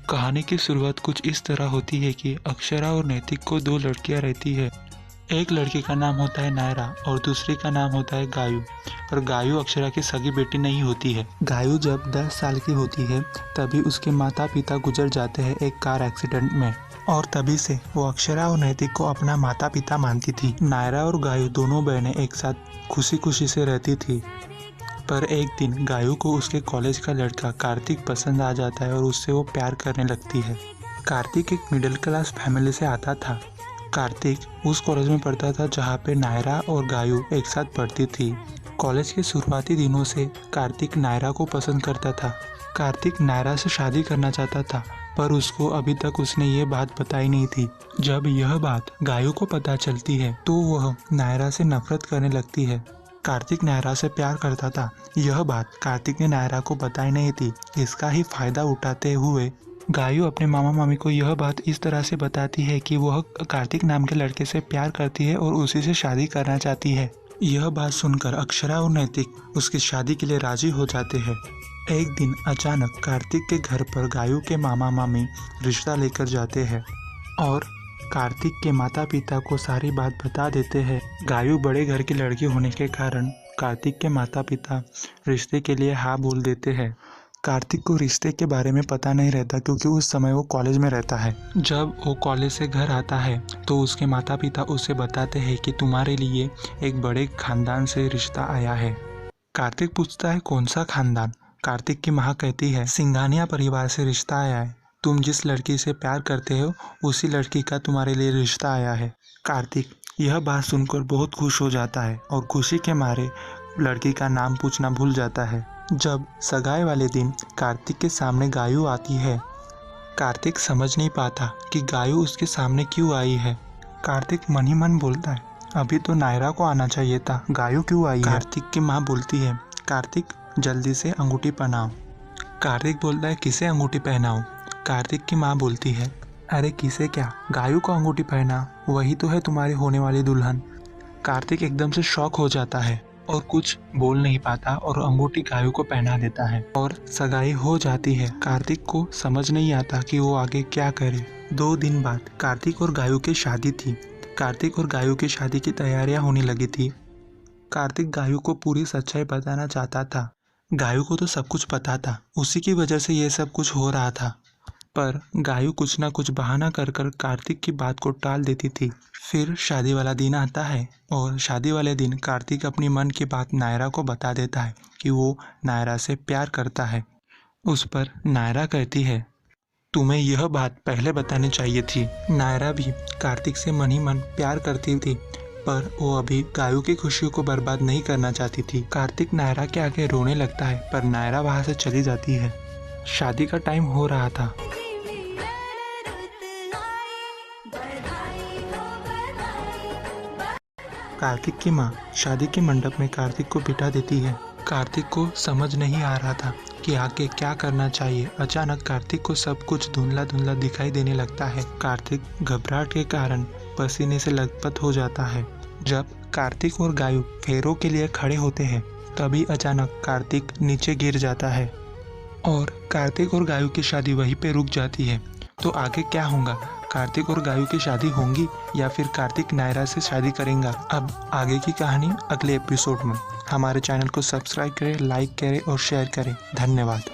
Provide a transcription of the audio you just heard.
कहानी की शुरुआत कुछ इस तरह होती है कि अक्षरा और नैतिक को दो लड़कियां रहती है। एक लड़की का नाम होता है नायरा और दूसरी का नाम होता है गायू। पर गायू अक्षरा की सगी बेटी नहीं होती है। गायू जब 10 साल की होती है तभी उसके माता पिता गुजर जाते हैं एक कार एक्सीडेंट में, और तभी से वो अक्षरा और नैतिक को अपना माता पिता मानती थी। नायरा और गायू दोनों बहनें एक साथ खुशी खुशी से रहती थी। पर एक दिन गायू को उसके कॉलेज का लड़का कार्तिक पसंद आ जाता है और उससे वो प्यार करने लगती है। कार्तिक एक मिडिल क्लास फैमिली से आता था। कार्तिक उस कॉलेज में पढ़ता था जहाँ पे नायरा और गायू एक साथ पढ़ती थी। कॉलेज के शुरुआती दिनों से कार्तिक नायरा को पसंद करता था। कार्तिक नायरा से शादी करना चाहता था, पर उसको अभी तक उसने ये बात बताई नहीं थी। जब यह बात गायू को पता चलती है तो वह नायरा से नफरत करने लगती है। कार्तिक नायरा से प्यार करता था, यह बात कार्तिक ने नायरा को बताई नहीं थी। इसका ही फायदा उठाते हुए गायू अपने मामा मामी को यह बात इस तरह से बताती है कि वह कार्तिक नाम के लड़के से प्यार करती है और उसी से शादी करना चाहती है। यह बात सुनकर अक्षरा और नैतिक उसकी शादी के लिए राजी हो जाते हैं। एक दिन अचानक कार्तिक के घर पर गायू के मामा मामी रिश्ता लेकर जाते हैं और कार्तिक के माता पिता को सारी बात बता देते हैं। गायू बड़े घर की लड़की होने के कारण कार्तिक के माता पिता रिश्ते के लिए हाँ बोल देते हैं। कार्तिक को रिश्ते के बारे में पता नहीं रहता क्योंकि उस समय वो कॉलेज में रहता है। जब वो कॉलेज से घर आता है तो उसके माता पिता उसे बताते हैं कि तुम्हारे लिए एक बड़े खानदान से रिश्ता आया है। कार्तिक पूछता है कौन सा खानदान। कार्तिक की माँ कहती है सिंघानिया परिवार से रिश्ता आया है। तुम जिस लड़की से प्यार करते हो उसी लड़की का तुम्हारे लिए रिश्ता आया है। कार्तिक यह बात सुनकर बहुत खुश हो जाता है और खुशी के मारे लड़की का नाम पूछना भूल जाता है। जब सगाई वाले दिन कार्तिक के सामने गायू आती है, कार्तिक समझ नहीं पाता कि गायू उसके सामने क्यों आई है। कार्तिक मन ही मन बोलता है अभी तो नायरा को आना चाहिए था, गायू क्यों आई है। कार्तिक की माँ बोलती है कार्तिक जल्दी से अंगूठी पहनाओ। कार्तिक बोलता है किसे अंगूठी पहनाऊं। कार्तिक की माँ बोलती है अरे किसे क्या, गायू को अंगूठी पहना, वही तो है तुम्हारी होने वाली दुल्हन। कार्तिक एकदम से शॉक हो जाता है और कुछ बोल नहीं पाता और अंगूठी गायू को पहना देता है और सगाई हो जाती है। कार्तिक को समझ नहीं आता कि वो आगे क्या करे। 2 दिन बाद कार्तिक और गायू की शादी थी। कार्तिक और गायू की शादी की तैयारियां होने लगी थी। कार्तिक गायू को पूरी सच्चाई बताना चाहता था। गायू को तो सब कुछ पता था, उसी की वजह से ये सब कुछ हो रहा था। पर गायू कुछ ना कुछ बहाना कर कर कार्तिक की बात को टाल देती थी। फिर शादी वाला दिन आता है और शादी वाले दिन कार्तिक अपनी मन की बात नायरा को बता देता है कि वो नायरा से प्यार करता है। उस पर नायरा कहती है तुम्हें यह बात पहले बतानी चाहिए थी। नायरा भी कार्तिक से मन ही मन प्यार करती थी, पर वो अभी गायू की खुशियों को बर्बाद नहीं करना चाहती थी। कार्तिक नायरा के आगे रोने लगता है पर नायरा वहाँ से चली जाती है। शादी का टाइम हो रहा था। कार्तिक की माँ शादी के मंडप में कार्तिक को बिठा देती है। कार्तिक को समझ नहीं आ रहा था कि आगे क्या करना चाहिए। अचानक कार्तिक को सब कुछ धुंधला धुंधला दिखाई देने लगता है। कार्तिक घबराहट के कारण पसीने से लथपथ हो जाता है। जब कार्तिक और गायू फेरों के लिए खड़े होते हैं तभी अचानक कार्तिक नीचे गिर जाता है और कार्तिक और गायू की शादी वहीं पे रुक जाती है। तो आगे क्या होगा, कार्तिक और गायू की शादी होंगी या फिर कार्तिक नायरा से शादी करेंगे। अब आगे की कहानी अगले एपिसोड में। हमारे चैनल को सब्सक्राइब करें, लाइक करें और शेयर करें। धन्यवाद।